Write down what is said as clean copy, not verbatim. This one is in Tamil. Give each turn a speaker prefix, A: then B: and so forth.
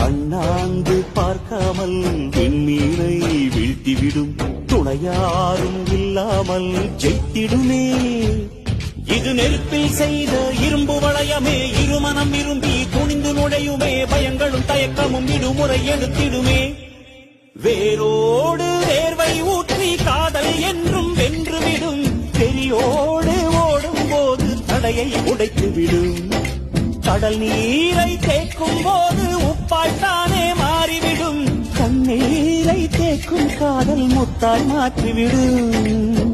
A: அண்ணாந்து பார்க்காமல் விண்மீனை வீழ்த்திவிடும் துணையாரும் இல்லாமல் ஜெயித்திடுமே. இது நெருப்பில் செய்த இரும்பு வளையமே, இருமனம் விரும்பி துணிந்து நுழையுமே, பயங்களும் தயக்கமும் விடுமுறை எடுத்திடுமே. வேரோடு வேர்வை ஊற்றி காதல் என்றும் வென்றுவிடும், பெரியோடு ஓடும் போது தடையை உடைத்துவிடும். கடல் நீரை தேக்கும் போது உப்பாய் தானே மாறிவிடும், கண்ணீரை தேக்கும் காதல் முத்தாய் மாற்றிவிடும்.